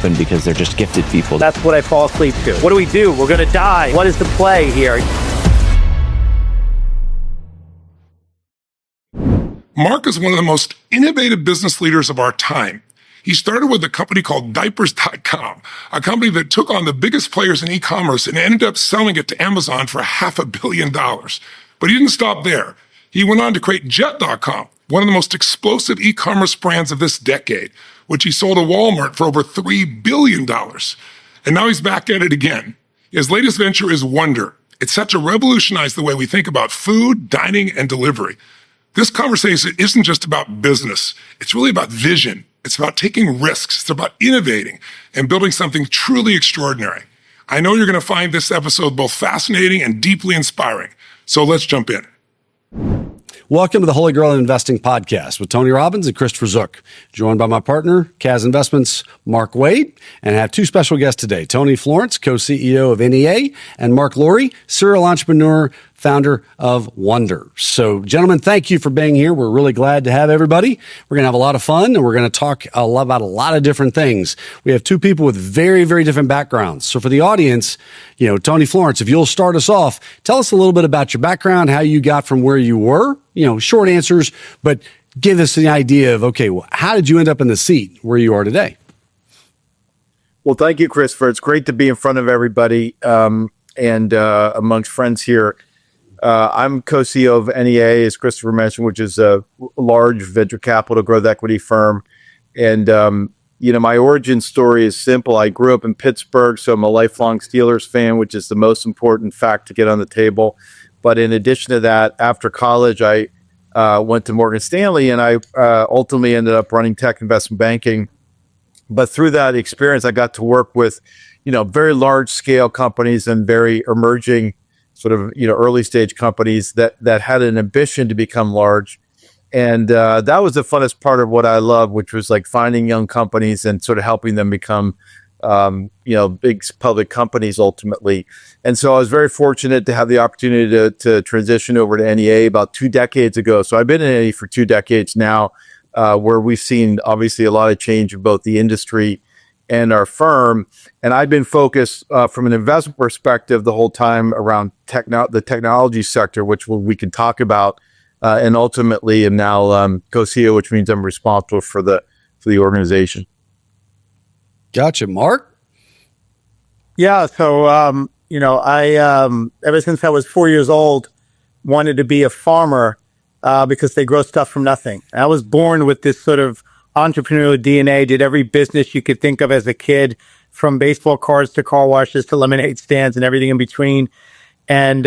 because they're just gifted people. That's what I fall asleep to. What do we do? We're going to die. What is the play here? Marc is one of the most innovative business leaders of our time. He started with a company called Diapers.com, a company that took on the biggest players in e-commerce and ended up selling it to Amazon for $500 million. But he didn't stop there. He went on to create Jet.com, one of the most explosive e-commerce brands of this decade, which he sold to Walmart for over $3 billion. And now he's back at it again. His latest venture is Wonder. It's set to revolutionize the way we think about food, dining, and delivery. This conversation isn't just about business. It's really about vision. It's about taking risks. It's about innovating and building something truly extraordinary. I know you're going to find this episode both fascinating and deeply inspiring. So let's jump in. Welcome to the Holy Grail Investing Podcast with Tony Robbins and Christopher Zook, joined by my partner, CAZ Investments, Marc Wade, and I have two special guests today, Tony Florence, co-CEO of NEA, and Marc Lore, serial entrepreneur, founder of Wonder. So, gentlemen, thank you for being here. We're really glad to have everybody. We're going to have a lot of fun, and we're going to talk about a lot of different things. We have two people with very, very different backgrounds. So for the audience, Tony Florence, if you'll start us off, tell us a little bit about your background, how you got from where you were, short answers, but give us an idea of, how did you end up in the seat where you are today? Well, thank you, Christopher. It's great to be in front of everybody and amongst friends here. I'm co-CEO of NEA, as Christopher mentioned, which is a large venture capital growth equity firm. And, my origin story is simple. I grew up in Pittsburgh, so I'm a lifelong Steelers fan, which is the most important fact to get on the table. But in addition to that, after college, I went to Morgan Stanley, and I ultimately ended up running tech investment banking. But through that experience, I got to work with, very large scale companies and very emerging sort of, early stage companies that had an ambition to become large. And that was the funnest part of what I love, which was like finding young companies and sort of helping them become, big public companies ultimately. And so I was very fortunate to have the opportunity to transition over to NEA about 2 decades ago. So I've been in NEA for 2 decades now, where we've seen obviously a lot of change in both the industry and our firm. And I've been focused from an investment perspective the whole time around the technology sector, which we can talk about, and ultimately am now co-CEO, which means I'm responsible for the organization. Gotcha. Marc? Yeah. So, I, ever since I was 4 years old, wanted to be a farmer because they grow stuff from nothing. I was born with this sort of entrepreneurial DNA, did every business you could think of as a kid, from baseball cards to car washes to lemonade stands and everything in between. And,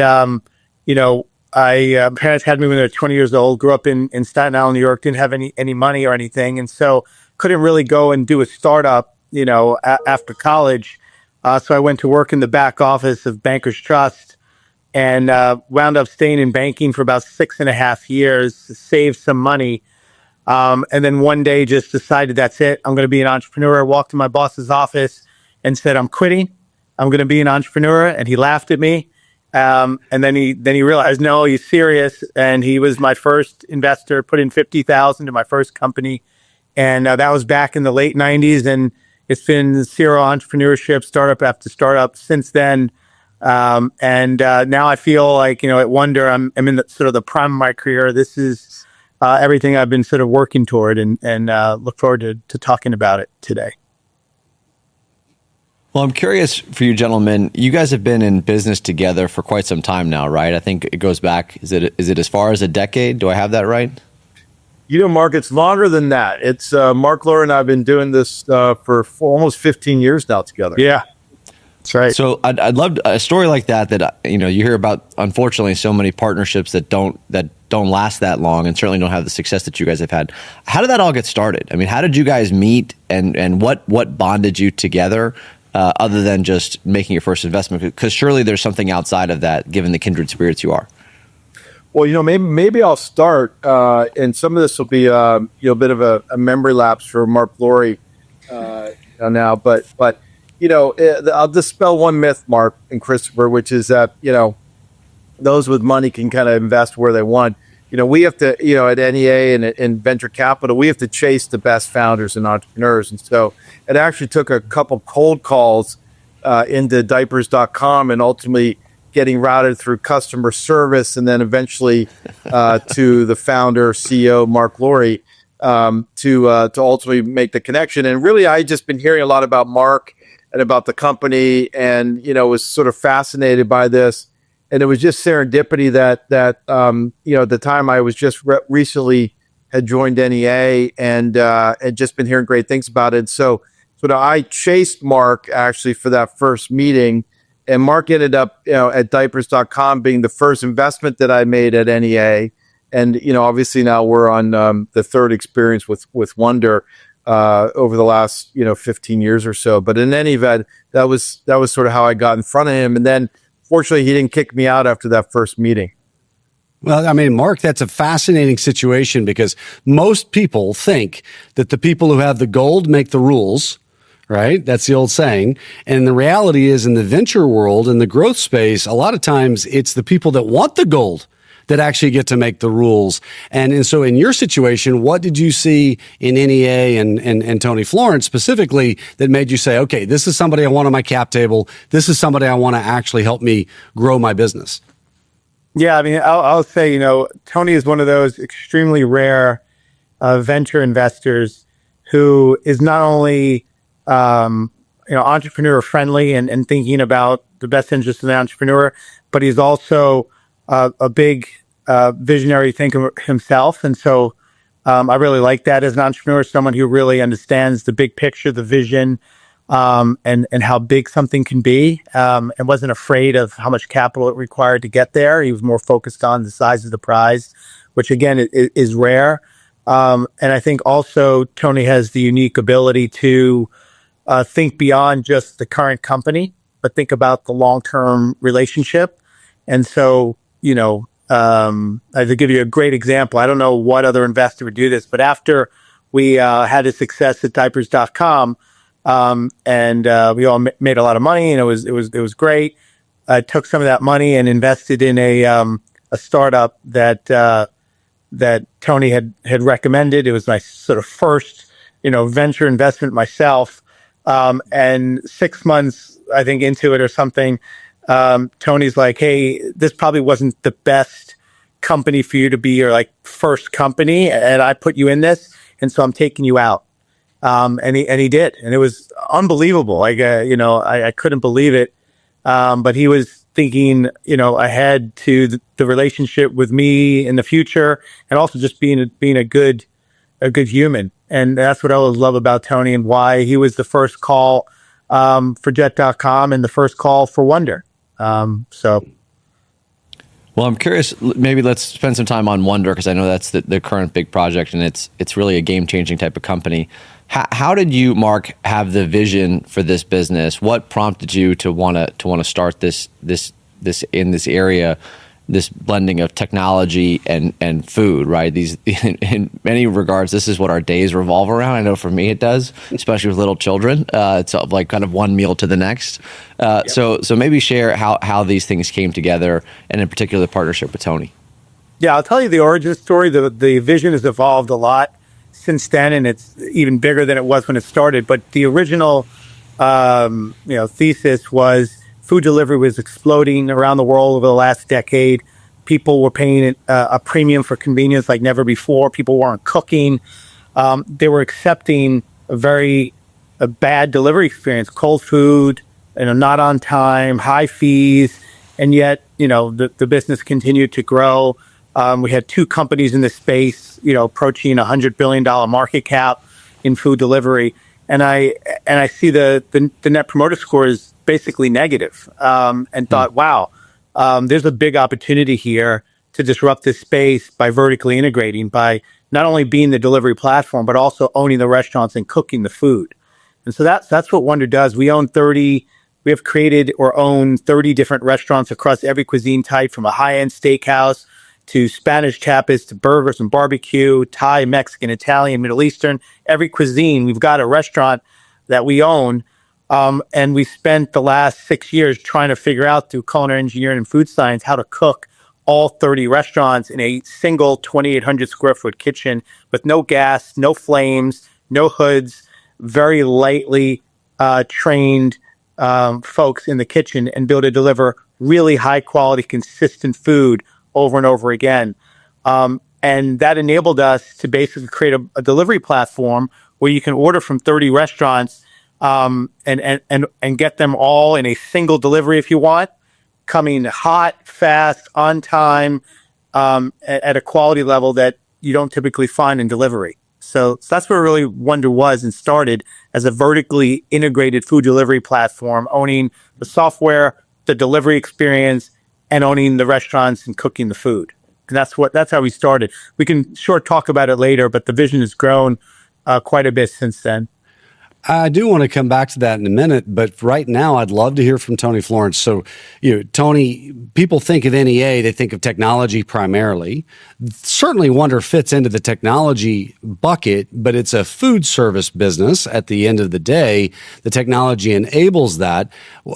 parents had me when they were 20 years old, grew up in Staten Island, New York, didn't have any money or anything. And so couldn't really go and do a startup, after college. So I went to work in the back office of Bankers Trust and wound up staying in banking for about 6.5 years, saved some money. And then one day just decided that's it. I'm going to be an entrepreneur. I walked to my boss's office and said, I'm quitting. I'm going to be an entrepreneur. And he laughed at me. And then he realized, no, he's serious. And he was my first investor, put in $50,000 to my first company. And that was back in the late 90s. And it's been serial entrepreneurship, startup after startup since then. And now I feel like, at Wonder, I'm in sort of the prime of my career. This is everything I've been sort of working toward, and look forward to talking about it today. Well, I'm curious for you gentlemen, you guys have been in business together for quite some time now, right? I think it goes back, is it as far as a decade? Do I have that right? Marc, it's longer than that. It's Marc Lore and I have been doing this for almost 15 years now together. Yeah, that's right. So I'd love a story like that you hear about, unfortunately, so many partnerships that don't last that long and certainly don't have the success that you guys have had. How did that all get started? I mean, how did you guys meet and what bonded you together other than just making your first investment? Because surely there's something outside of that, given the kindred spirits you are. Well, maybe I'll start, and some of this will be a bit of a memory lapse for Marc Lore now, but I'll dispel one myth, Marc and Christopher, which is that those with money can kind of invest where they want. we have to, at NEA and in venture capital, we have to chase the best founders and entrepreneurs. And so it actually took a couple cold calls into diapers.com and ultimately getting routed through customer service and then eventually to the founder, CEO, Marc to ultimately make the connection. And really, I just been hearing a lot about Marc and about the company and, was sort of fascinated by this. And it was just serendipity that at the time I was just recently had joined NEA and had just been hearing great things about it. So I chased Marc actually for that first meeting, and Marc ended up at diapers.com being the first investment that I made at NEA. And obviously now we're on the third experience with Wonder over the last 15 years or so. But in any event, that was sort of how I got in front of him. And then fortunately, he didn't kick me out after that first meeting. Well, I mean, Marc, that's a fascinating situation because most people think that the people who have the gold make the rules, right? That's the old saying. And the reality is in the venture world, in the growth space, a lot of times it's the people that want the gold that actually get to make the rules. And so in your situation, what did you see in NEA and Tony Florence specifically that made you say, okay, this is somebody I want on my cap table. This is somebody I want to actually help me grow my business? Yeah, I mean, I'll say, Tony is one of those extremely rare venture investors who is not only, entrepreneur friendly and thinking about the best interest of the entrepreneur, but he's also a big visionary thinker himself. And so I really like that as an entrepreneur, someone who really understands the big picture, the vision, and how big something can be, and wasn't afraid of how much capital it required to get there. He was more focused on the size of the prize, which again is rare. And I think also Tony has the unique ability to think beyond just the current company, but think about the long-term relationship. And so, I to give you a great example, I don't know what other investor would do this, but after we had a success at diapers.com, and we all made a lot of money, and it was great. I took some of that money and invested in a startup that Tony had recommended. It was my sort of first, venture investment myself. And 6 months, I think, into it or something, Tony's like, "Hey, this probably wasn't the best company for you to be your first company, and I put you in this, and so I'm taking you out." And he did, and it was unbelievable. I couldn't believe it. But he was thinking, ahead to the relationship with me in the future, and also just being a good human. And that's what I always love about Tony, and why he was the first call for Jet.com and the first call for Wonder. Well, I'm curious, maybe let's spend some time on Wonder, because I know that's the current big project, and it's really a game-changing type of company. How did you, Marc, have the vision for this business? What prompted you to want to start this in this area, this blending of technology and food, right? These, in many regards, this is what our days revolve around. I know for me it does, especially with little children. It's like kind of one meal to the next. Yep. So maybe share how these things came together, and in particular the partnership with Tony. Yeah, I'll tell you the origin story. The vision has evolved a lot since then, and it's even bigger than it was when it started. But the original, thesis was food delivery was exploding around the world over the last decade. People were paying a premium for convenience like never before. People weren't cooking. They were accepting a bad delivery experience, cold food, not on time, high fees, and yet, the business continued to grow. We had two companies in this space, approaching $100 billion market cap in food delivery. And I see the net promoter score is basically negative, and thought, wow, there's a big opportunity here to disrupt this space by vertically integrating, by not only being the delivery platform, but also owning the restaurants and cooking the food. And so that's what Wonder does. We have created or own 30 different restaurants across every cuisine type, from a high-end steakhouse to Spanish tapas to burgers and barbecue, Thai, Mexican, Italian, Middle Eastern, every cuisine. We've got a restaurant that we own. And we spent the last 6 years trying to figure out, through culinary engineering and food science, how to cook all 30 restaurants in a single 2,800 square foot kitchen with no gas, no flames, no hoods, very lightly trained folks in the kitchen, and be able to deliver really high quality, consistent food over and over again. And that enabled us to basically create a delivery platform where you can order from 30 restaurants and get them all in a single delivery if you want, coming hot, fast, on time, at a quality level that you don't typically find in delivery. So that's where really Wonder was and started as a vertically integrated food delivery platform, owning the software, the delivery experience, and owning the restaurants and cooking the food. And that's how we started. We can talk about it later, but the vision has grown quite a bit since then. I do want to come back to that in a minute, but right now I'd love to hear from Tony Florence. So, Tony, people think of NEA, they think of technology primarily. Certainly Wonder fits into the technology bucket, but it's a food service business at the end of the day. The technology enables that.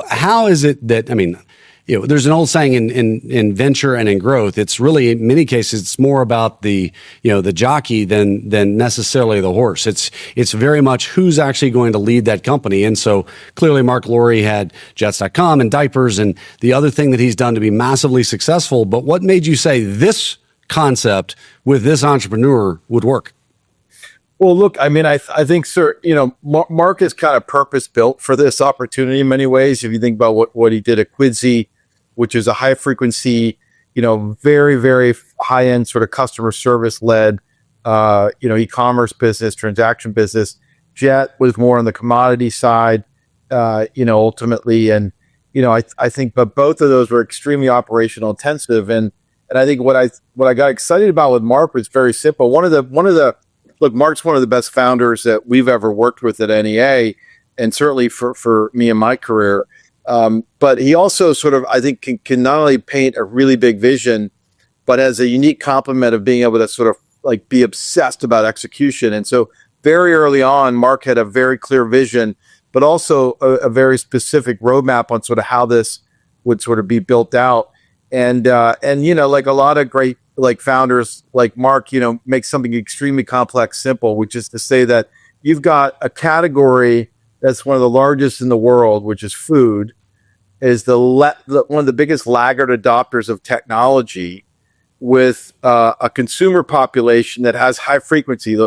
How is it that, there's an old saying in venture and in growth. It's really, in many cases, it's more about the jockey than necessarily the horse. It's very much who's actually going to lead that company. And so clearly Marc Lore had Jets.com and diapers and the other thing that he's done to be massively successful. But what made you say this concept with this entrepreneur would work? Well, look, I think, sir, Marc is kind of purpose built for this opportunity in many ways. If you think about what he did at Quidsi, which is a high frequency, very, very high end sort of customer service led, e-commerce business, transaction business. Jet was more on the commodity side, ultimately. And, I think, but both of those were extremely operational intensive. And I think what I got excited about with Marc was very simple. Look, Marc's one of the best founders that we've ever worked with at NEA, and certainly for me in my career. But he also sort of, I think, can not only paint a really big vision, but has a unique complement of being able to sort of like be obsessed about execution. And so very early on, Marc had a very clear vision, but also a very specific roadmap on sort of how this would sort of be built out. And like a lot of great like founders like Marc, make something extremely complex simple, which is to say that you've got a category that's one of the largest in the world, which is food, is one of the biggest laggard adopters of technology, with a consumer population that has high frequency.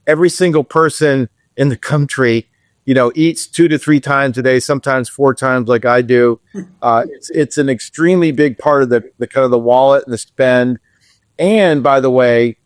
Every single person in the country, eats 2 to 3 times a day, sometimes 4 times like I do. It's an extremely big part of the kind of the wallet and the spend. And by the way,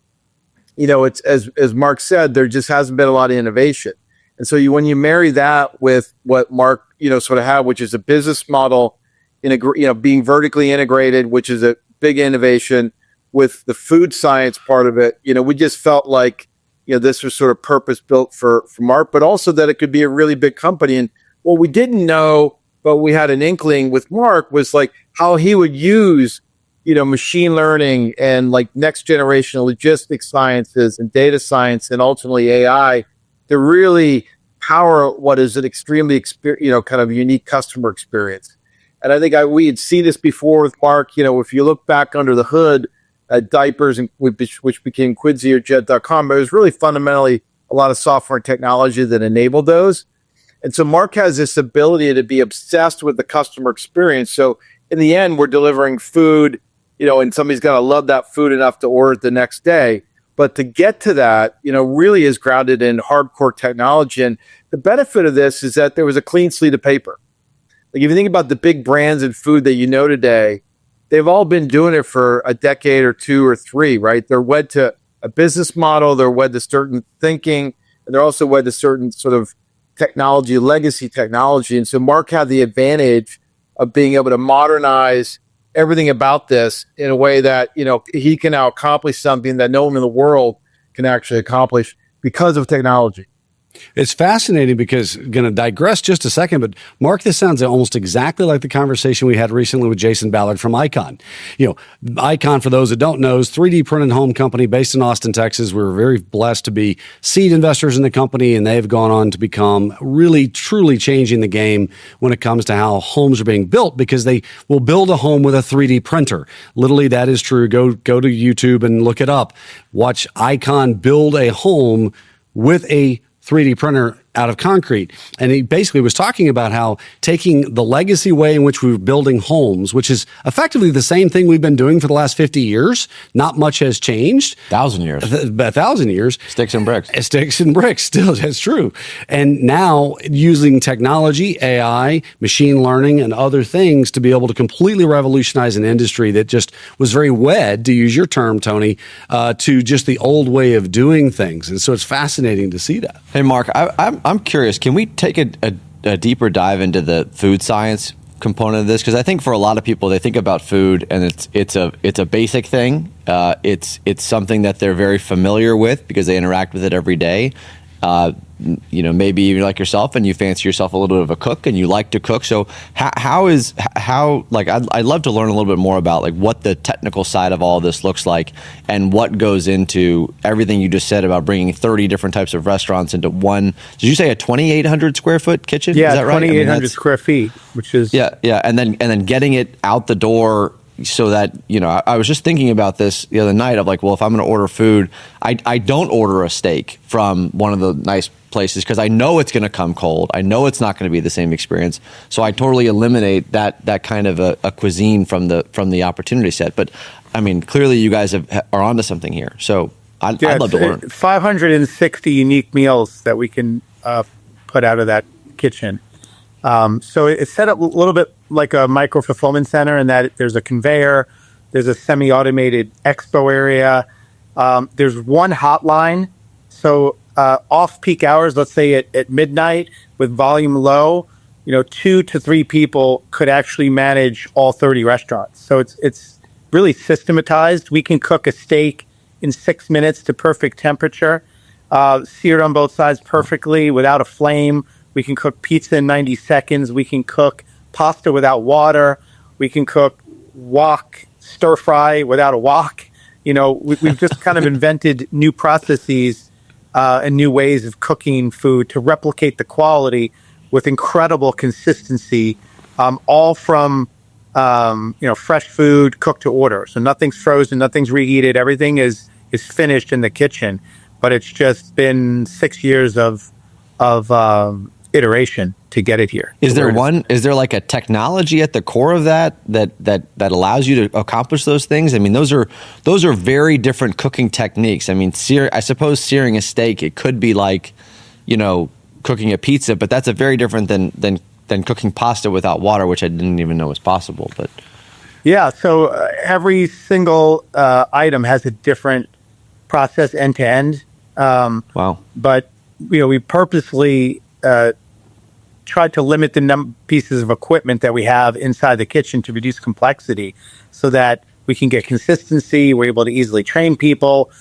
it's as Marc said, there just hasn't been a lot of innovation. And so when you marry that with what Marc, sort of had, which is a business model being vertically integrated, which is a big innovation, with the food science part of it, we just felt like, this was sort of purpose built for Marc, but also that it could be a really big company. And what we didn't know, but we had an inkling with Marc, was like how he would use machine learning and like next generation logistics sciences and data science and ultimately AI to really power what is an extremely kind of unique customer experience. And I think we had seen this before with Marc. If you look back under the hood at diapers, and which became Quidsi or Jet.com, but it was really fundamentally a lot of software and technology that enabled those. And so Marc has this ability to be obsessed with the customer experience. So in the end, we're delivering food, and somebody's got to love that food enough to order it the next day. But to get to that, really is grounded in hardcore technology. And the benefit of this is that there was a clean slate of paper. Like if you think about the big brands in food that today, they've all been doing it for a decade or 2 or 3, right? They're wed to a business model, they're wed to certain thinking, and they're also wed to certain sort of technology, legacy technology. And so Marc had the advantage of being able to modernize everything about this in a way that, he can now accomplish something that no one in the world can actually accomplish because of technology. It's fascinating because going to digress just a second, but Mark, this sounds almost exactly like the conversation we had recently with Jason Ballard from Icon. Icon, for those that don't know, is 3D printed home company based in Austin, Texas. We're very blessed to be seed investors in the company, and they've gone on to become really, truly changing the game when it comes to how homes are being built, because they will build a home with a 3D printer. Literally, that is true. Go to YouTube and look it up. Watch Icon build a home with a 3D printer out of concrete. And he basically was talking about how taking the legacy way in which we were building homes, which is effectively the same thing we've been doing for the last 50 years, not much has changed. 1,000 years. 1,000 years. Sticks and bricks. Sticks and bricks, still, that's true. And now using technology, AI, machine learning, and other things to be able to completely revolutionize an industry that just was very wed, to use your term, Tony, to just the old way of doing things. And so it's fascinating to see that. Hey, Mark, I'm curious. Can we take a deeper dive into the food science component of this? Because I think for a lot of people, they think about food and it's a basic thing. It's something that they're very familiar with because they interact with it every day. Maybe you're like yourself and you fancy yourself a little bit of a cook and you like to cook. So I'd love to learn a little bit more about like what the technical side of all this looks like and what goes into everything you just said about bringing 30 different types of restaurants into one. Did you say a 2,800 square foot kitchen? Yeah, is that right? 2,800 square feet, which is yeah, and then getting it out the door. So that, I was just thinking about this the other night of like, well, if I'm going to order food, I don't order a steak from one of the nice places because I know it's going to come cold. I know it's not going to be the same experience. So I totally eliminate that kind of a cuisine from the opportunity set. But I mean, clearly you guys are onto something here. So I'd love to learn. 560 unique meals that we can put out of that kitchen. So it's set up a little bit like a micro fulfillment center in that there's a conveyor, there's a semi-automated expo area, there's one hotline. So off-peak hours, let's say at midnight with volume low, 2 to 3 people could actually manage all 30 restaurants. So it's really systematized. We can cook a steak in 6 minutes to perfect temperature, seared on both sides perfectly without a flame. We can cook pizza in 90 seconds. We can cook pasta without water. We can cook wok stir fry without a wok. We've just kind of invented new processes and new ways of cooking food to replicate the quality with incredible consistency, all from fresh food cooked to order. So nothing's frozen, nothing's reheated. Everything is finished in the kitchen. But it's just been 6 years of iteration to get it here. Is there like a technology at the core of that allows you to accomplish those things? I mean, those are very different cooking techniques. I mean, I suppose searing a steak, it could be like, cooking a pizza, but that's a very different than cooking pasta without water, which I didn't even know was possible. But yeah, so every single item has a different process end to end. Wow. But we purposely tried to limit the pieces of equipment that we have inside the kitchen to reduce complexity so that we can get consistency. We're able to easily train people,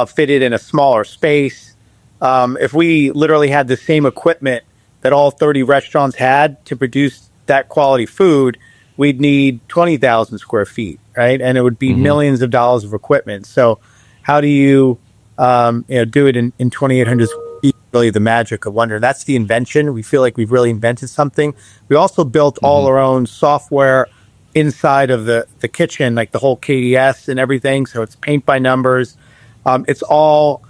fit it in a smaller space. If we literally had the same equipment that all 30 restaurants had to produce that quality food, we'd need 20,000 square feet, right? And it would be millions of dollars of equipment. So how do you do it in 2,800 square feet? Really the magic of Wonder. That's the invention. We feel like we've really invented something. We also built all our own software inside of the kitchen, like the whole KDS and everything. So it's paint by numbers. It's all,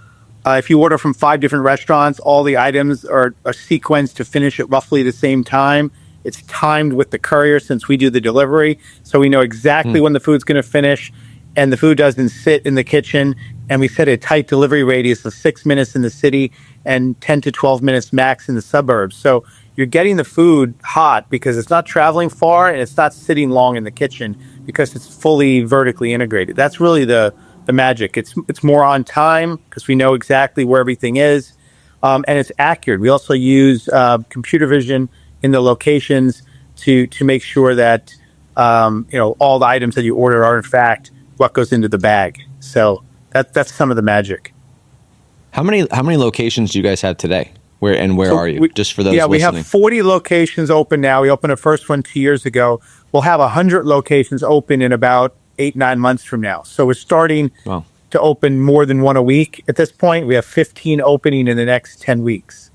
if you order from 5 different restaurants, all the items are sequenced to finish at roughly the same time. It's timed with the courier since we do the delivery. So we know exactly when the food's going to finish, and the food doesn't sit in the kitchen. And we set a tight delivery radius of 6 minutes in the city and 10 to 12 minutes max in the suburbs. So you're getting the food hot because it's not traveling far and it's not sitting long in the kitchen because it's fully vertically integrated. That's really the magic. It's more on time because we know exactly where everything is, and it's accurate. We also use computer vision in the locations to make sure that all the items that you order are in fact what goes into the bag. So that's some of the magic. How many locations do you guys have today? Where are you? Just for those listening. We have 40 locations open now. We opened the first one 2 years ago. We'll have 100 locations open in about 8-9 months from now. So we're starting to open more than one a week. At this point, we have 15 opening in the next 10 weeks.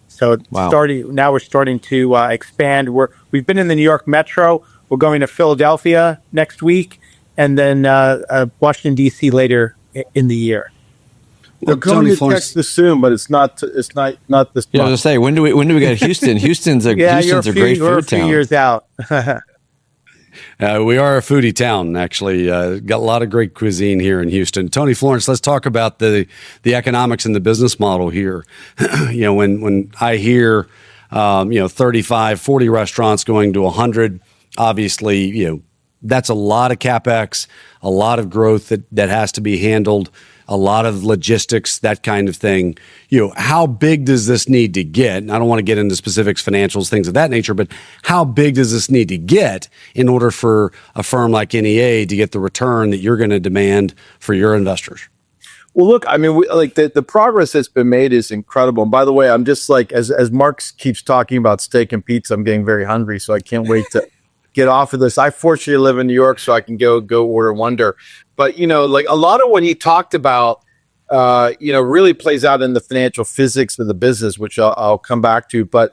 So now we're starting to expand. We've been in the New York Metro. We're going to Philadelphia next week, and then Washington, D.C. later in the year. They're going to Texas soon, but it's not this month. Yeah, I was gonna say, when do we get Houston? Houston's a great food town. Few years out. We are a foodie town, actually. Got a lot of great cuisine here in Houston. Tony, Florence, let's talk about the economics and the business model here. When I hear 35, 40 restaurants going to 100, obviously, that's a lot of CapEx, a lot of growth that has to be handled, a lot of logistics, that kind of thing. How big does this need to get? And I don't want to get into specifics, financials, things of that nature, but how big does this need to get in order for a firm like NEA to get the return that you're going to demand for your investors? Well, look, I mean, the progress that's been made is incredible. And by the way, I'm just like, as Marc keeps talking about steak and pizza, I'm getting very hungry, so I can't wait to get off of this. I fortunately live in New York, so I can go order Wonder. But, like a lot of what he talked about, really plays out in the financial physics of the business, which I'll come back to. But,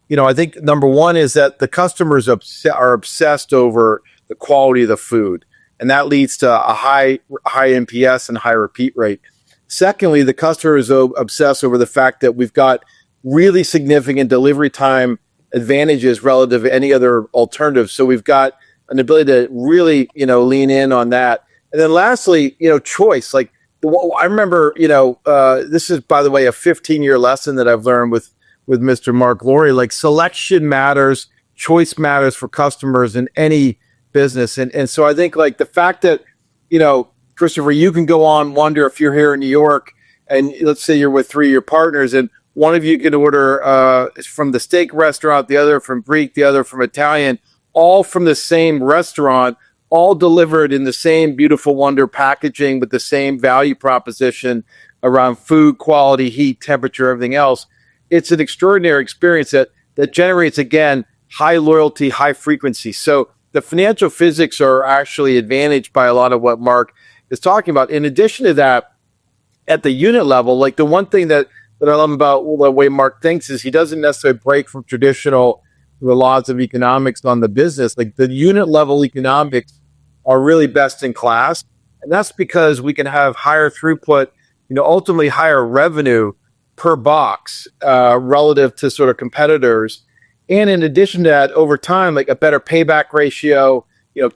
I think number one is that the customers are obsessed over the quality of the food. And that leads to a high NPS and high repeat rate. Secondly, the customer is obsessed over the fact that we've got really significant delivery time advantages relative to any other alternative. So we've got an ability to really, lean in on that. And then lastly, choice. Like I remember, this is, by the way, a 15-year lesson that I've learned with Mr. Marc Lore. Like selection matters, choice matters for customers in any business. And so I think like the fact that, Christopher, you can go on Wonder if you're here in New York, and let's say you're with 3 of your partners, and one of you can order from the steak restaurant, the other from Greek, the other from Italian, all from the same restaurant, all delivered in the same beautiful Wonder packaging with the same value proposition around food, quality, heat, temperature, everything else. It's an extraordinary experience that generates, again, high loyalty, high frequency. So the financial physics are actually advantaged by a lot of what Marc is talking about. In addition to that, at the unit level, like the one thing that I love about the way Marc thinks is he doesn't necessarily break from the laws of economics on the business. Like the unit level economics are really best in class. And that's because we can have higher throughput, ultimately higher revenue per box relative to sort of competitors. And in addition to that, over time, like a better payback ratio,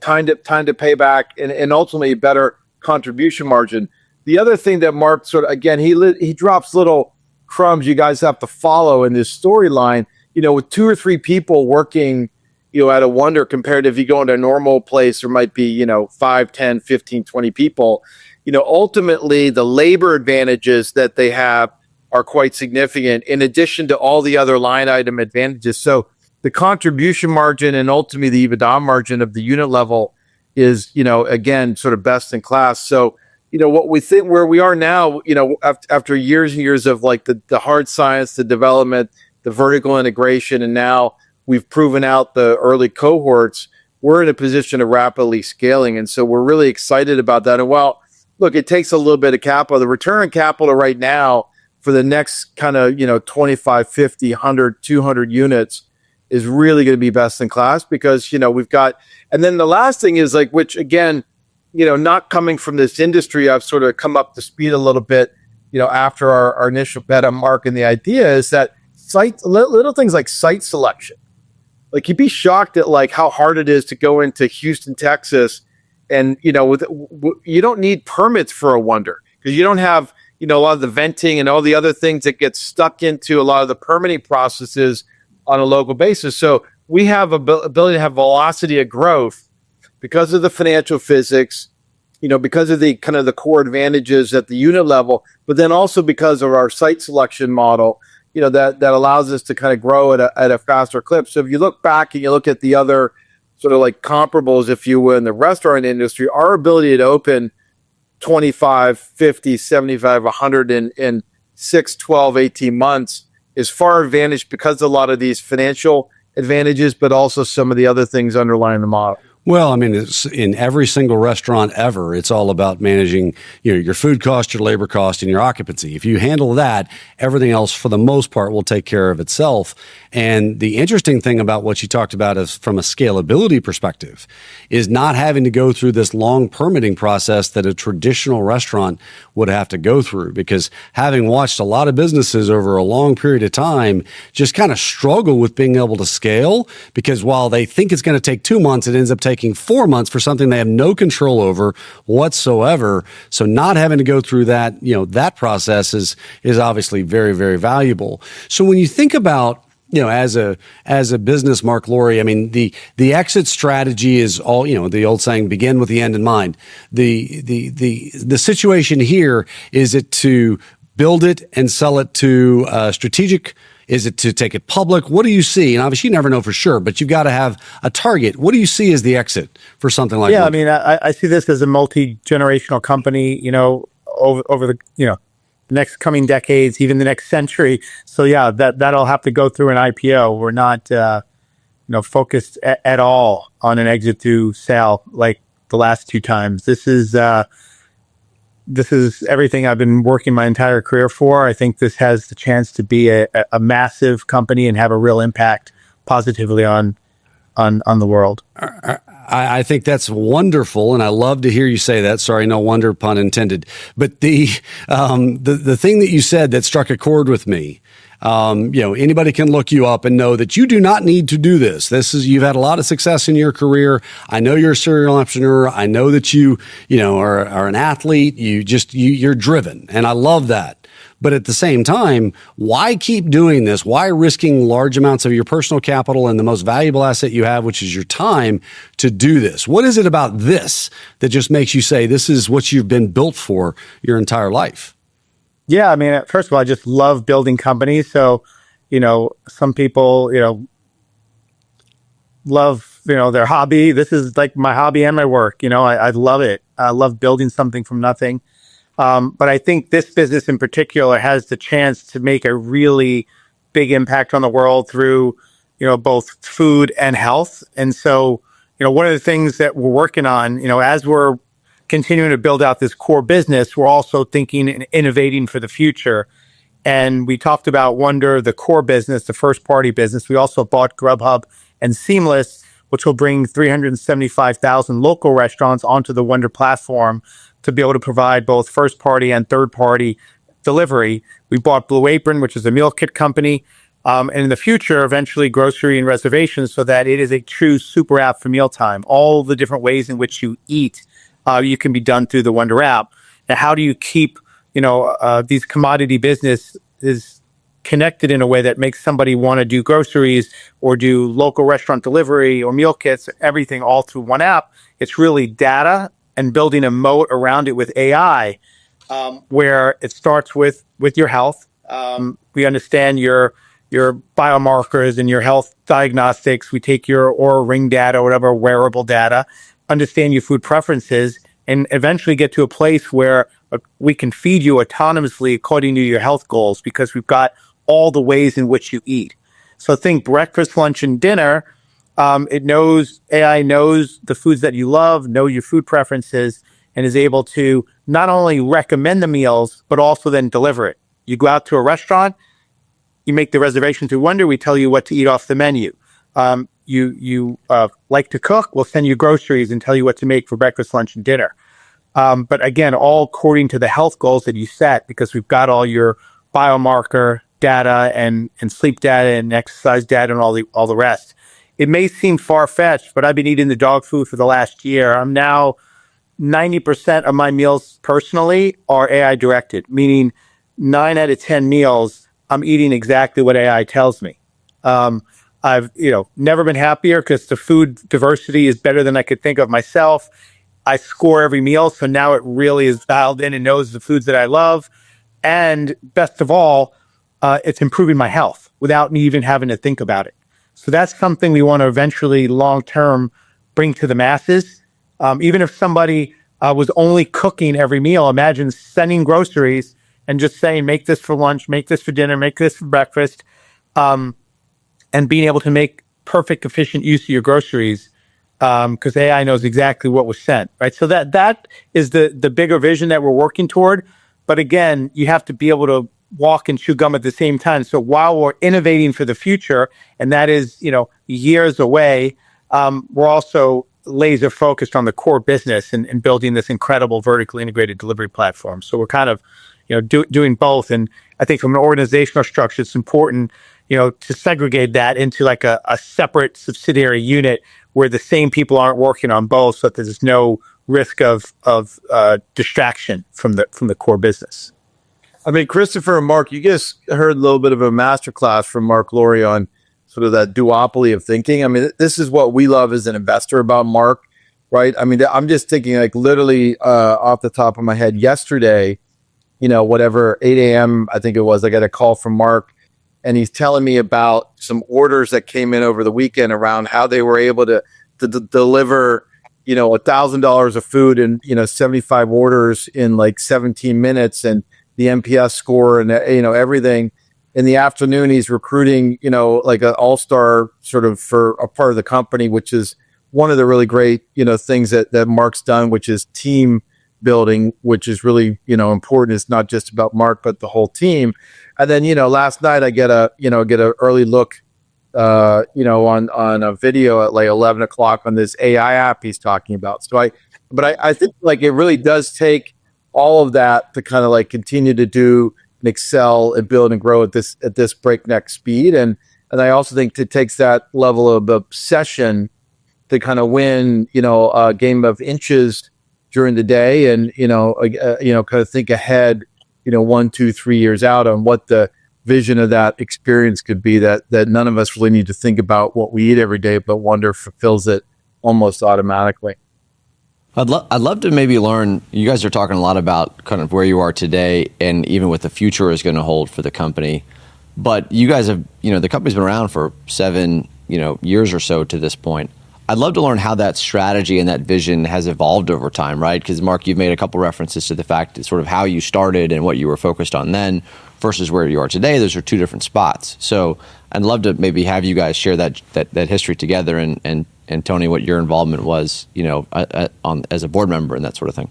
time to payback, and ultimately a better contribution margin. The other thing that Marc sort of, again, he drops little crumbs you guys have to follow in this storyline, with 2 or 3 people working, at a Wonder compared to if you go into a normal place, there might be, 5, 10, 15, 20 people. Ultimately the labor advantages that they have are quite significant in addition to all the other line item advantages. So the contribution margin and ultimately the EBITDA margin of the unit level is, again, sort of best in class. So, what we think where we are now, after years and years of like the hard science, the development, the vertical integration, and now we've proven out the early cohorts, we're in a position of rapidly scaling. And so we're really excited about that. And while, look, it takes a little bit of capital, the return on capital right now for the next kind of, 25, 50, 100, 200 units is really going to be best in class because, we've got, and then the last thing is like, which again, not coming from this industry, I've sort of come up to speed a little bit, after our initial bet on Marc, and the idea is that little things like site selection. Like you'd be shocked at like how hard it is to go into Houston, Texas, and you don't need permits for a Wonder because you don't have a lot of the venting and all the other things that get stuck into a lot of the permitting processes on a local basis. So we have ability to have velocity of growth because of the financial physics, because of the kind of the core advantages at the unit level, but then also because of our site selection model. That allows us to kind of grow at a faster clip. So if you look back and you look at the other sort of like comparables, if you will, in the restaurant industry, our ability to open 25, 50, 75, 100 in 6, 12, 18 months is far advantaged because of a lot of these financial advantages, but also some of the other things underlying the model. Well, I mean, it's in every single restaurant ever, it's all about managing, your food cost, your labor cost, and your occupancy. If you handle that, everything else for the most part will take care of itself. And the interesting thing about what you talked about is from a scalability perspective is not having to go through this long permitting process that a traditional restaurant would have to go through, because having watched a lot of businesses over a long period of time just kind of struggle with being able to scale, because while they think it's going to take 2 months, it ends up taking 4 months for something they have no control over whatsoever. So not having to go through that, that process is obviously very, very valuable. So when you think about, as a business, Marc Lore, I mean, the exit strategy is all, the old saying, begin with the end in mind. The situation here, is it to build it and sell it to strategic? Is it to take it public? What do you see? And obviously you never know for sure, but you've got to have a target. What do you see as the exit for something like that? Yeah, I mean, I see this as a multi-generational company, over the, next coming decades, even the next century. So yeah, that'll have to go through an IPO. We're not, focused at all on an exit to sale like the last two times. This is everything I've been working my entire career for. I think this has the chance to be a massive company and have a real impact positively on the world. I think that's wonderful, and I love to hear you say that. Sorry, no wonder, pun intended. But the thing that you said that struck a chord with me. Anybody can look you up and know that you do not need to do this. You've had a lot of success in your career. I know you're a serial entrepreneur. I know that you are an athlete. You're driven, and I love that. But at the same time, why keep doing this? Why risking large amounts of your personal capital and the most valuable asset you have, which is your time, to do this? What is it about this that just makes you say this is what you've been built for your entire life? Yeah, I mean, first of all, I just love building companies. So, some people, love, their hobby. This is like my hobby and my work. I love it. I love building something from nothing. But I think this business in particular has the chance to make a really big impact on the world through, both food and health. And so, one of the things that we're working on, as we're continuing to build out this core business, we're also thinking and innovating for the future. And we talked about Wonder, the core business, the first party business. We also bought Grubhub and Seamless, which will bring 375,000 local restaurants onto the Wonder platform to be able to provide both first party and third party delivery. We bought Blue Apron, which is a meal kit company. And in the future, eventually grocery and reservations, so that it is a true super app for mealtime. All the different ways in which you eat, you can be done through the Wonder app. Now, how do you keep, these commodity businesses connected in a way that makes somebody want to do groceries or do local restaurant delivery or meal kits, everything all through one app? It's really data and building a moat around it with AI, where it starts with your health. We understand your biomarkers and your health diagnostics. We take your Oura Ring data, whatever wearable data, understand your food preferences, and eventually get to a place where we can feed you autonomously according to your health goals, because we've got all the ways in which you eat. So think breakfast, lunch, and dinner. AI knows the foods that you love, know your food preferences, and is able to not only recommend the meals, but also then deliver it. You go out to a restaurant, you make the reservation through Wonder, we tell you what to eat off the menu. You like to cook, we'll send you groceries and tell you what to make for breakfast, lunch, and dinner. But again, all according to the health goals that you set, because we've got all your biomarker data and sleep data and exercise data and all the rest. It may seem far-fetched, but I've been eating the dog food for the last year. I'm now 90% of my meals personally are AI directed, meaning 9 out of 10 meals, I'm eating exactly what AI tells me. I've, never been happier because the food diversity is better than I could think of myself. I score every meal, so now it really is dialed in and knows the foods that I love. And best of all, it's improving my health without me even having to think about it. So that's something we want to eventually long-term bring to the masses. Even if somebody was only cooking every meal, imagine sending groceries and just saying, make this for lunch, make this for dinner, make this for breakfast, and being able to make perfect, efficient use of your groceries, because AI knows exactly what was sent, right? So that is the bigger vision that we're working toward. But again, you have to be able to walk and chew gum at the same time. So while we're innovating for the future, and that is, years away, we're also laser focused on the core business and building this incredible vertically integrated delivery platform. So we're kind of, doing both. And I think from an organizational structure, it's important, to segregate that into like a separate subsidiary unit where the same people aren't working on both, so that there's no risk of distraction from the core business. I mean, Christopher and Mark, you just heard a little bit of a masterclass from Marc Lore on sort of that duopoly of thinking. I mean, this is what we love as an investor about Marc, right? I mean, I'm just thinking like literally off the top of my head yesterday, 8 a.m., I think it was, I got a call from Marc, and he's telling me about some orders that came in over the weekend around how they were able to deliver, $1,000 of food and, 75 orders in like 17 minutes, and the NPS score and, everything. In the afternoon, he's recruiting, like an all-star sort of for a part of the company, which is one of the really great, things that Marc's done, which is team building, which is really, important. It's not just about Marc, but the whole team. And then, last night I get a early look, on a video at like 11 o'clock on this AI app he's talking about. So I think like it really does take all of that to kind of like continue to do and excel and build and grow at this breakneck speed. And I also think it takes that level of obsession to kind of win, a game of inches during the day, and kind of think ahead, 1, 2, 3 years out on what the vision of that experience could be, that none of us really need to think about what we eat every day, but wonder fulfills it almost automatically. I'd love to maybe learn, you guys are talking a lot about kind of where you are today and even what the future is going to hold for the company. But you guys have, the company's been around for 7, years or so to this point. I'd love to learn how that strategy and that vision has evolved over time, right? Because Marc, you've made a couple references to the fact that sort of how you started and what you were focused on then versus where you are today. Those are two different spots. So I'd love to maybe have you guys share that history together, and Tony, what your involvement was, as a board member and that sort of thing.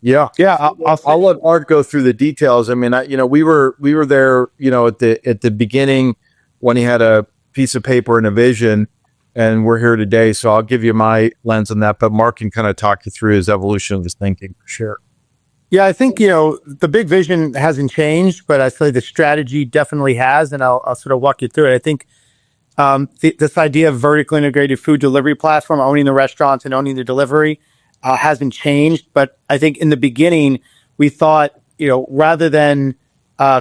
Yeah. I'll let Art go through the details. I mean, we were there, at the beginning when he had a piece of paper and a vision, and we're here today. So I'll give you my lens on that, but Marc can kind of talk you through his evolution of his thinking for sure. Yeah, I think, the big vision hasn't changed, but I say the strategy definitely has, and I'll sort of walk you through it. I think this idea of vertically integrated food delivery platform, owning the restaurants and owning the delivery, hasn't changed. But I think in the beginning, we thought, rather than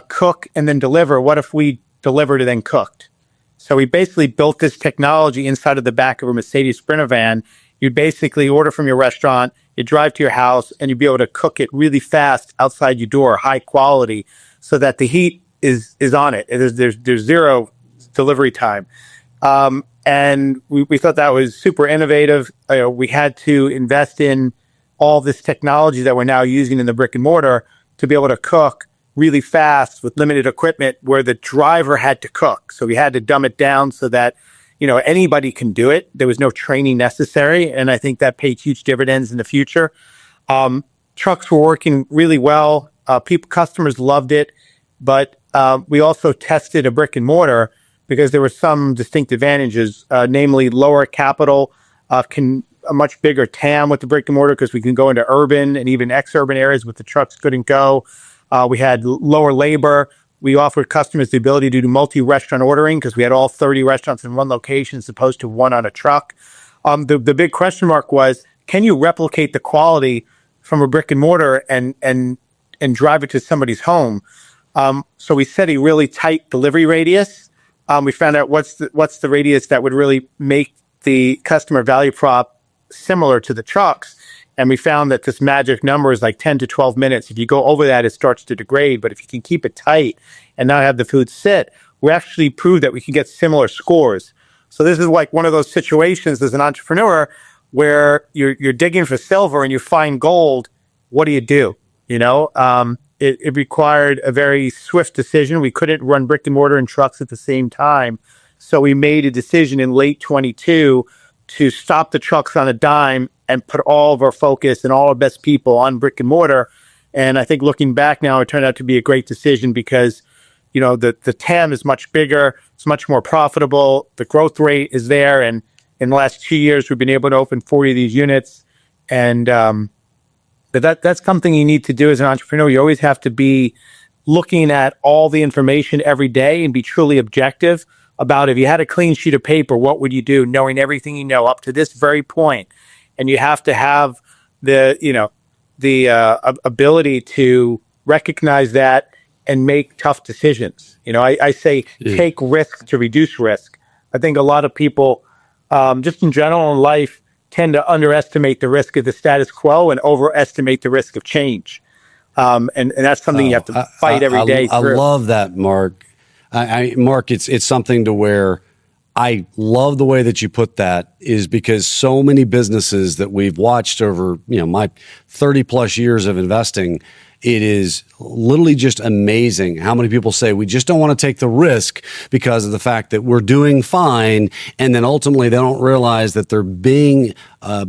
cook and then deliver, what if we delivered and then cooked? So we basically built this technology inside of the back of a Mercedes Sprinter van. You'd basically order from your restaurant, you drive to your house, and you'd be able to cook it really fast outside your door, high quality, so that the heat is on it. There's zero delivery time. And we thought that was super innovative. We had to invest in all this technology that we're now using in the brick and mortar to be able to cook really fast with limited equipment, where the driver had to cook. So we had to dumb it down so that, anybody can do it. There was no training necessary. And I think that paid huge dividends in the future. Trucks were working really well. Customers loved it. But we also tested a brick and mortar because there were some distinct advantages, namely lower capital, a much bigger TAM with the brick and mortar because we can go into urban and even ex-urban areas with the trucks couldn't go. We had lower labor. We offered customers the ability to do multi-restaurant ordering because we had all 30 restaurants in one location as opposed to one on a truck. The big question mark was, can you replicate the quality from a brick and mortar and drive it to somebody's home? So we set a really tight delivery radius. We found out what's the radius that would really make the customer value prop similar to the trucks. And we found that this magic number is like 10 to 12 minutes. If you go over that, it starts to degrade. But if you can keep it tight and not have the food sit, we actually proved that we can get similar scores. So this is like one of those situations as an entrepreneur where you're digging for silver and you find gold. What do? If it required a very swift decision. We couldn't run brick and mortar and trucks at the same time. So we made a decision in late 22 to stop the trucks on a dime and put all of our focus and all our best people on brick and mortar. And I think looking back now, it turned out to be a great decision because, the TAM is much bigger. It's much more profitable. The growth rate is there. And in the last 2 years, we've been able to open 40 of these units. And that's something you need to do as an entrepreneur. You always have to be looking at all the information every day and be truly objective about, if you had a clean sheet of paper, what would you do, knowing everything you know up to this very point. And you have to have the ability to recognize that and make tough decisions. I say take risk to reduce risk. I think a lot of people, just in general in life, tend to underestimate the risk of the status quo and overestimate the risk of change. And that's something you have to fight every day through. I love that, Marc. Marc, it's something to where I love the way that you put that, is because so many businesses that we've watched over, my 30 plus years of investing, it is literally just amazing how many people say we just don't want to take the risk because of the fact that we're doing fine. And then ultimately they don't realize that they're being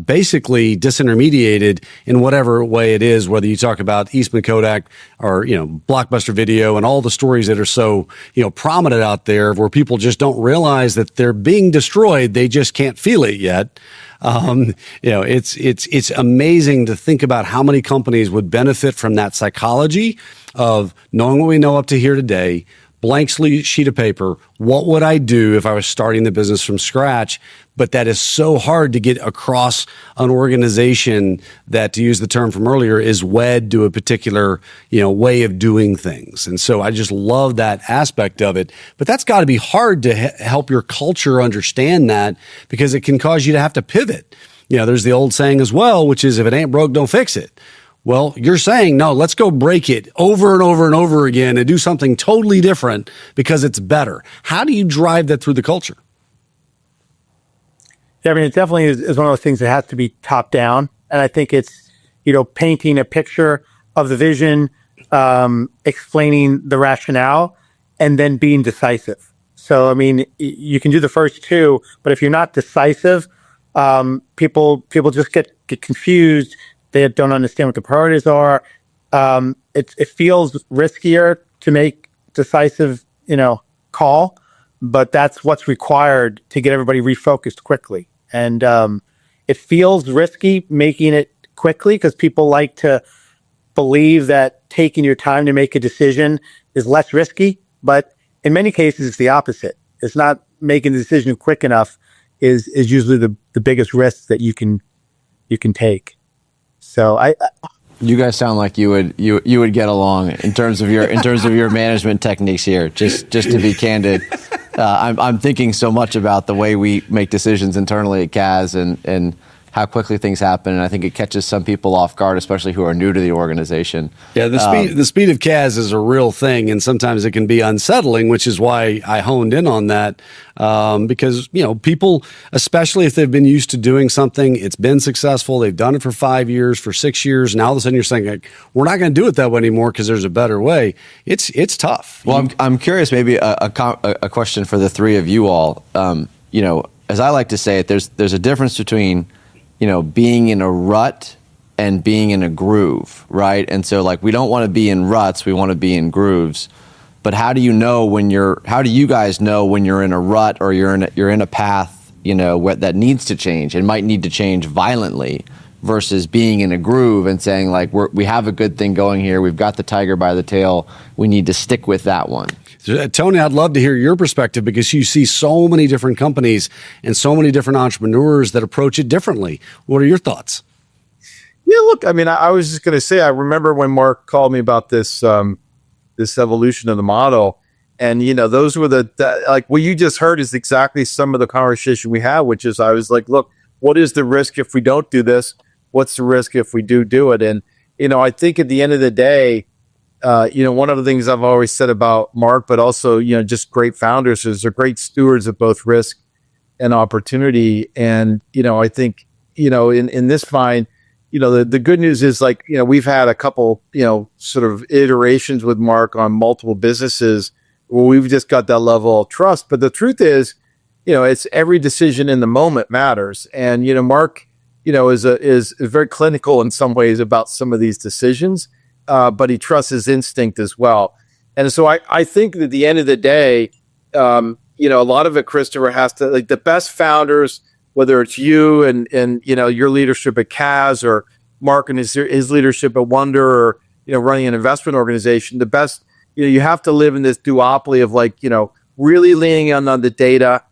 basically disintermediated in whatever way it is, whether you talk about Eastman Kodak or, Blockbuster Video and all the stories that are so, prominent out there, where people just don't realize that they're being destroyed. They just can't feel it yet. It's amazing to think about how many companies would benefit from that psychology of knowing what we know up to here today, blank sheet of paper. What would I do if I was starting the business from scratch? But that is so hard to get across an organization that, to use the term from earlier, is wed to a particular, way of doing things. And so I just love that aspect of it. But that's got to be hard to help your culture understand that, because it can cause you to have to pivot. There's the old saying as well, which is, if it ain't broke, don't fix it. Well, you're saying, no, let's go break it over and over and over again and do something totally different because it's better. How do you drive that through the culture? Yeah, I mean, it definitely is one of those things that has to be top down. And I think it's, painting a picture of the vision, explaining the rationale, and then being decisive. So, I mean, you can do the first two, but if you're not decisive, people just get confused. They don't understand what the priorities are. It feels riskier to make decisive, call, but that's what's required to get everybody refocused quickly. And it feels risky making it quickly because people like to believe that taking your time to make a decision is less risky. But in many cases, it's the opposite. It's not making the decision quick enough is usually the biggest risk that you can take. So you guys sound like you would get along in terms of your management techniques here. Just to be candid, I'm thinking so much about the way we make decisions internally at CAZ and how quickly things happen, and I think it catches some people off guard, especially who are new to the organization. Yeah, the speed of CAZ is a real thing, and sometimes it can be unsettling, which is why I honed in on that, because people, especially if they've been used to doing something, it's been successful, they've done it for 5 years, for 6 years, and all of a sudden you're saying, like, we're not going to do it that way anymore because there's a better way. It's tough. Well, I'm curious, maybe a question for the three of you all. As I like to say it, there's a difference between being in a rut and being in a groove, right? And so, like, we don't want to be in ruts, we want to be in grooves. But how do you guys know when you're in a rut or you're in a path, that needs to change and might need to change violently, versus being in a groove and saying, like, we have a good thing going here, we've got the tiger by the tail, we need to stick with that one. Tony, I'd love to hear your perspective, because you see so many different companies and so many different entrepreneurs that approach it differently. What are your thoughts? Yeah, look, I mean, I was just going to say, I remember when Marc called me about this evolution of the model, and those were like what you just heard is exactly some of the conversation we had, which is I was like, look, what is the risk if we don't do this? What's the risk if we do it? And I think at the end of the day, one of the things I've always said about Marc, but also, just great founders, is they're great stewards of both risk and opportunity. And, I think, in this fine, the good news is, like, we've had a couple, sort of iterations with Marc on multiple businesses where we've just got that level of trust. But the truth is, it's every decision in the moment matters. And, Marc, is very clinical in some ways about some of these decisions, but he trusts his instinct as well. And so I think that at the end of the day, a lot of it, Christopher, has to, like, the best founders, whether it's you and your leadership at CAZ, or Marc and his leadership at Wonder, or running an investment organization, the best, you have to live in this duopoly of, like, really leaning on the data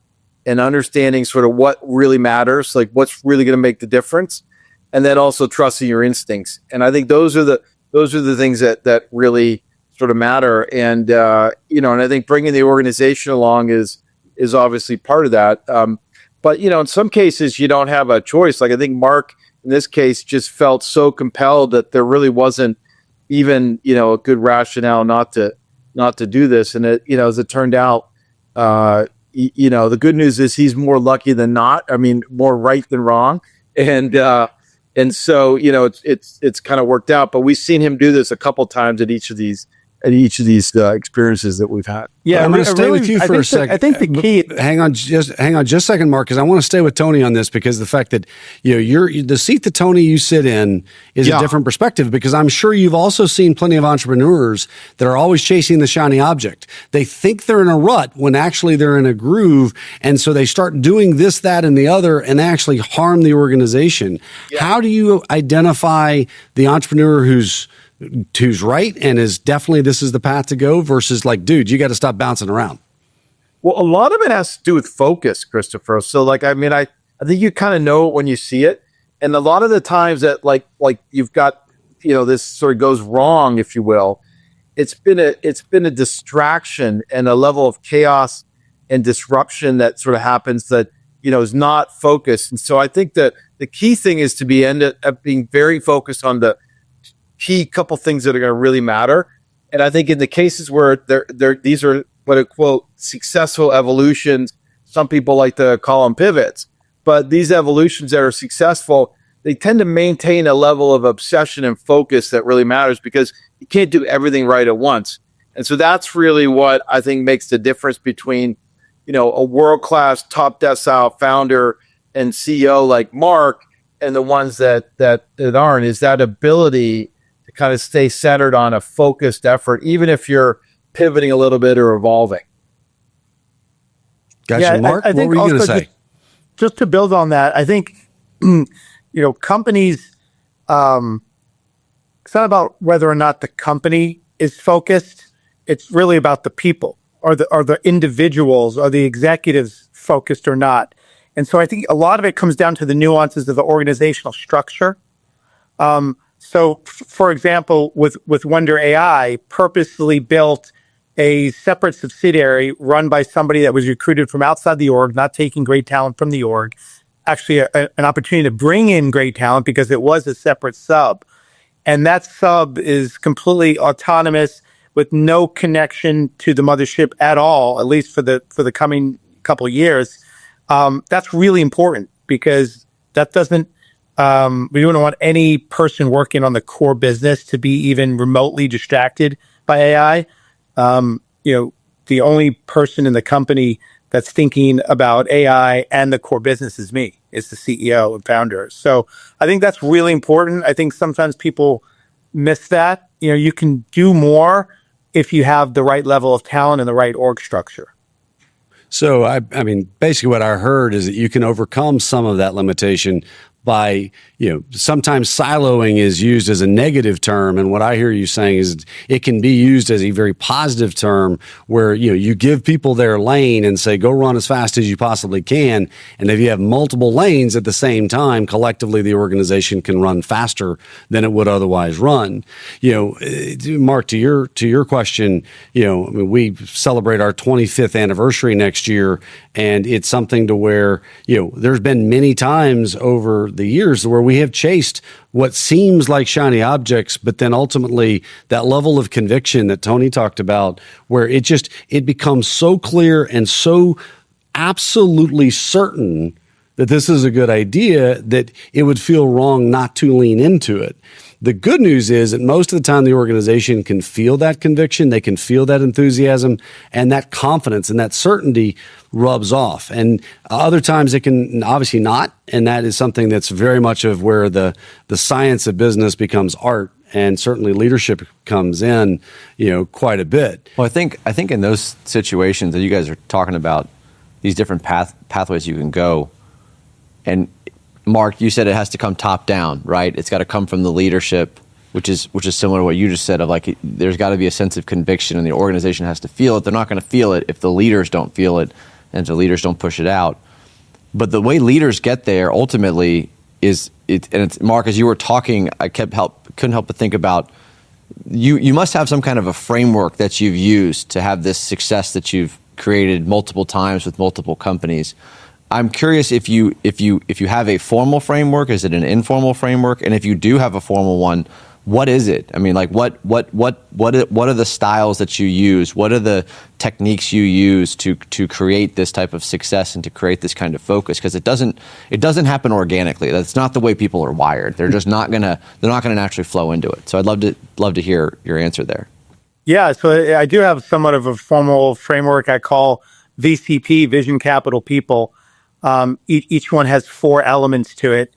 and understanding sort of what really matters, like what's really going to make the difference, and then also trusting your instincts. And I think those are the things that really sort of matter. And and I think bringing the organization along is obviously part of that. But in some cases you don't have a choice. Like, I think Marc in this case just felt so compelled that there really wasn't even a good rationale not to do this. And it as it turned out, the good news is he's more lucky than not. I mean, more right than wrong. And so it's kind of worked out. But we've seen him do this a couple times at each of these experiences that we've had. Yeah, I'm going to stay with you for a second. I think the key. Hang on just a second, Marc, because I want to stay with Tony on this, because the fact that you're the seat that Tony you sit in is a different perspective, because I'm sure you've also seen plenty of entrepreneurs that are always chasing the shiny object. They think they're in a rut when actually they're in a groove, and so they start doing this, that, and the other, and they actually harm the organization. Yeah. How do you identify the entrepreneur who's right and is definitely this is the path to go, versus, like, dude, you got to stop bouncing around? Well, a lot of it has to do with focus, Christopher. So, like, I mean, I think you kind of know it when you see it. And a lot of the times that like you've got, this sort of goes wrong, if you will, it's been a distraction and a level of chaos and disruption that sort of happens that, is not focused. And so I think that the key thing is to end up being very focused on the key couple things that are going to really matter. And I think in the cases where these are what I quote successful evolutions, some people like to call them pivots, but these evolutions that are successful, they tend to maintain a level of obsession and focus that really matters, because you can't do everything right at once. And so that's really what I think makes the difference between, a world-class top decile founder and CEO like Marc and the ones that aren't, is that ability to kind of stay centered on a focused effort, even if you're pivoting a little bit or evolving. Gotcha. Marc, what were you going to say? Just to build on that, I think, companies, it's not about whether or not the company is focused. It's really about the people, or the individuals, or the executives focused or not. And so I think a lot of it comes down to the nuances of the organizational structure. So, for example, with Wonder AI, purposely built a separate subsidiary run by somebody that was recruited from outside the org, not taking great talent from the org. Actually, an opportunity to bring in great talent, because it was a separate sub. And that sub is completely autonomous, with no connection to the mothership at all, at least for the coming couple of years. That's really important, because that doesn't, we don't want any person working on the core business to be even remotely distracted by AI. The only person in the company that's thinking about AI and the core business is me, is the CEO and founder. So I think that's really important. I think sometimes people miss that. You can do more if you have the right level of talent and the right org structure. So, I mean, basically what I heard is that you can overcome some of that limitation by, sometimes siloing is used as a negative term. And what I hear you saying is it can be used as a very positive term, where, you give people their lane and say, go run as fast as you possibly can. And if you have multiple lanes at the same time, collectively, the organization can run faster than it would otherwise run. Marc, to your question, we celebrate our 25th anniversary next year. And it's something to where, there's been many times over the years where we have chased what seems like shiny objects, but then ultimately that level of conviction that Tony talked about, where it becomes so clear and so absolutely certain that this is a good idea, that it would feel wrong not to lean into it. The good news is that most of the time the organization can feel that conviction, they can feel that enthusiasm, and that confidence and that certainty rubs off. And other times it can obviously not, and that is something that's very much of where the science of business becomes art, and certainly leadership comes in, quite a bit. Well, I think in those situations that you guys are talking about, these different pathways you can go, and Marc, you said it has to come top down, right? It's got to come from the leadership, which is similar to what you just said of like, there's got to be a sense of conviction and the organization has to feel it. They're not going to feel it if the leaders don't feel it and if the leaders don't push it out. But the way leaders get there ultimately is it. And it's, Marc, as you were talking, I couldn't help but think about you must have some kind of a framework that you've used to have this success that you've created multiple times with multiple companies. I'm curious if you have a formal framework. Is it an informal framework? And if you do have a formal one, what is it? I mean, like what are the styles that you use? What are the techniques you use to create this type of success and to create this kind of focus? Because it doesn't happen organically. That's not the way people are wired. They're just not gonna naturally flow into it. So I'd love to hear your answer there. Yeah, so I do have somewhat of a formal framework I call VCP, Vision Capital People. Each one has 4 elements to it.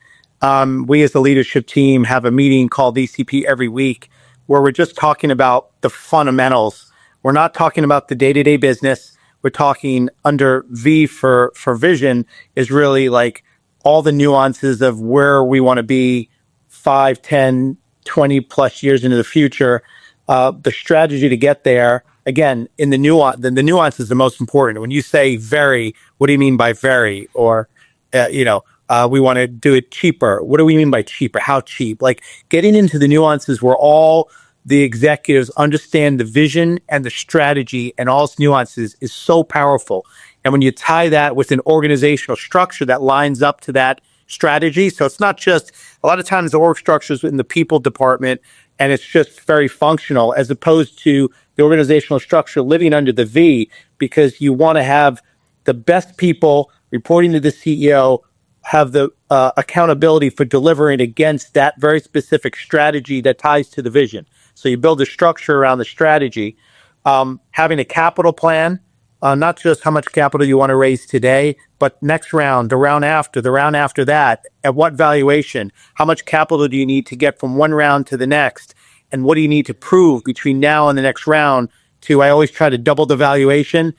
We as the leadership team have a meeting called VCP every week where we're just talking about the fundamentals. We're not talking about the day-to-day business. We're talking under V for vision is really like all the nuances of where we want to be 5, 10, 20 plus years into the future. The strategy to get there. Again, in the nuance is the most important. When you say very, what do you mean by very? Or, we want to do it cheaper. What do we mean by cheaper? How cheap? Like getting into the nuances where all the executives understand the vision and the strategy and all its nuances is so powerful. And when you tie that with an organizational structure that lines up to that strategy, so it's not just, a lot of times the org structure is in the people department and it's just very functional as opposed to the organizational structure living under the V, because you want to have the best people reporting to the CEO, have the accountability for delivering against that very specific strategy that ties to the vision. So you build a structure around the strategy, having a capital plan, not just how much capital you want to raise today, but next round, the round after that, at what valuation, how much capital do you need to get from one round to the next? And what do you need to prove between now and the next round to, I always try to double the valuation.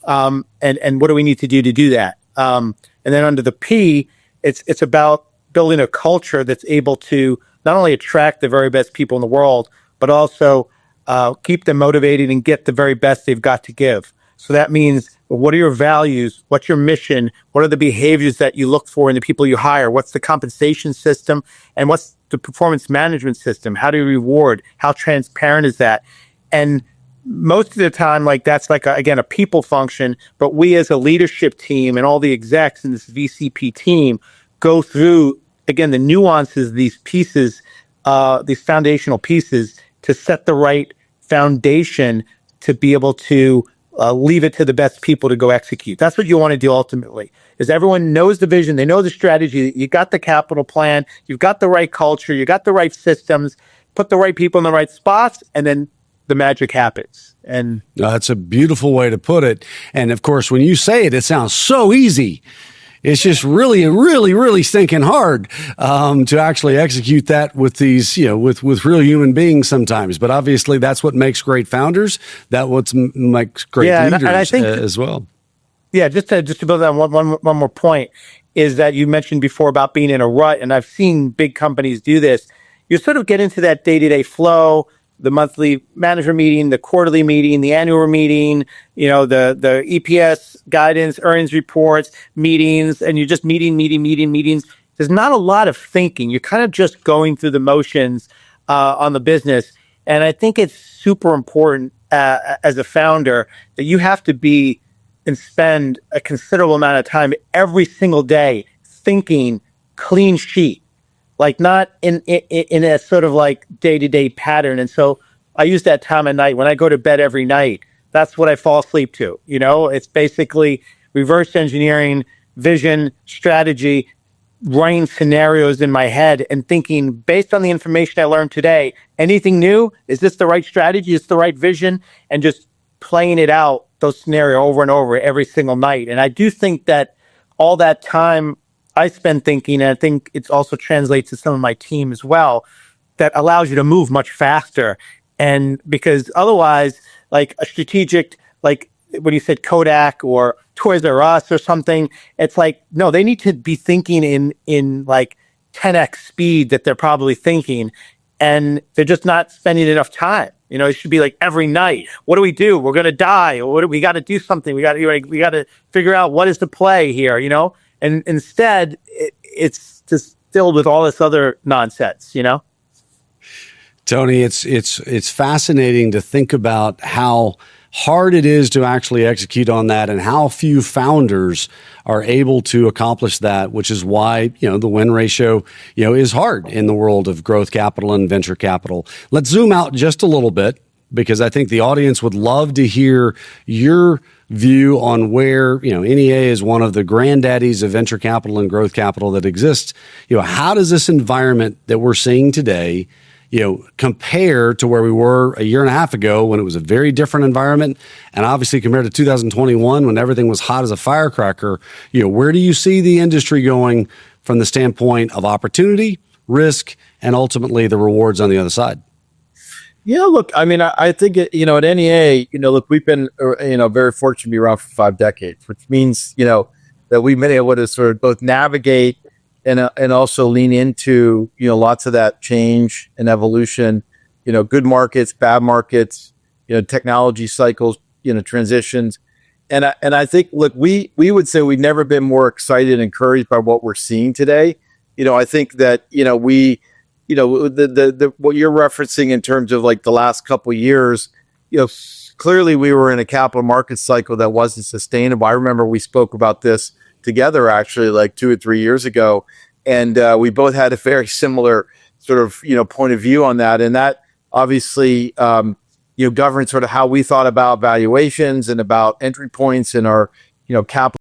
And what do we need to do that? And then under the P, it's about building a culture that's able to not only attract the very best people in the world, but also keep them motivated and get the very best they've got to give. So that means, what are your values? What's your mission? What are the behaviors that you look for in the people you hire? What's the compensation system? And what's the performance management system? How do you reward? How transparent is that? And most of the time, like that's like, a people function, but we as a leadership team and all the execs in this VCP team go through, again, the nuances of these pieces, these foundational pieces to set the right foundation to be able to leave it to the best people to go execute. That's what you want to do ultimately, is everyone knows the vision, they know the strategy, you got the capital plan, you've got the right culture, you got the right systems, put the right people in the right spots, and then the magic happens. And that's a beautiful way to put it. And of course, when you say it, it sounds so easy. It's just really, really, really stinking hard to actually execute that with these, with real human beings sometimes. But obviously, that's what makes great founders. That what makes great leaders and I think, as well. Yeah, just to build on one more point is that you mentioned before about being in a rut, and I've seen big companies do this. You sort of get into that day-to-day flow. The monthly manager meeting, the quarterly meeting, the annual meeting, the EPS guidance, earnings reports, meetings, and you're just meetings. There's not a lot of thinking. You're kind of just going through the motions on the business. And I think it's super important as a founder that you have to be and spend a considerable amount of time every single day thinking clean sheet. Like not in a sort of like day-to-day pattern. And so I use that time at night when I go to bed every night. That's what I fall asleep to. It's basically reverse engineering vision, strategy, running scenarios in my head and thinking based on the information I learned today, anything new? Is this the right strategy? Is this the right vision? And just playing it out, those scenarios over and over every single night. And I do think that all that time I spend thinking, and I think it also translates to some of my team as well, that allows you to move much faster. And because otherwise, like a strategic, like when you said Kodak or Toys R Us or something, it's like, no, they need to be thinking in like 10x speed that they're probably thinking, and they're just not spending enough time. It should be like every night. What do we do? We're going to die. Or we got to do something. We got to figure out what is the play here, and instead it's just filled with all this other nonsense, Tony, it's fascinating to think about how hard it is to actually execute on that and how few founders are able to accomplish that, which is why, the win ratio, is hard in the world of growth capital and venture capital. Let's zoom out just a little bit, because I think the audience would love to hear your view on where, NEA is one of the granddaddies of venture capital and growth capital that exists. How does this environment that we're seeing today compare to where we were a year and a half ago when it was a very different environment, and obviously compared to 2021 when everything was hot as a firecracker? Where do you see the industry going from the standpoint of opportunity, risk, and ultimately the rewards on the other side? Yeah, look, I mean, I think, at NEA, look, we've been, very fortunate to be around for 5 decades, which means, that we've been able to sort of both navigate and also lean into, lots of that change and evolution, good markets, bad markets, technology cycles, transitions. And I think, look, we would say we've never been more excited and encouraged by what we're seeing today. I think that, we, the what you're referencing in terms of like the last couple of years, clearly we were in a capital market cycle that wasn't sustainable. I remember we spoke about this together actually like 2 or 3 years ago, and we both had a very similar sort of point of view on that, and that obviously governed sort of how we thought about valuations and about entry points in our capital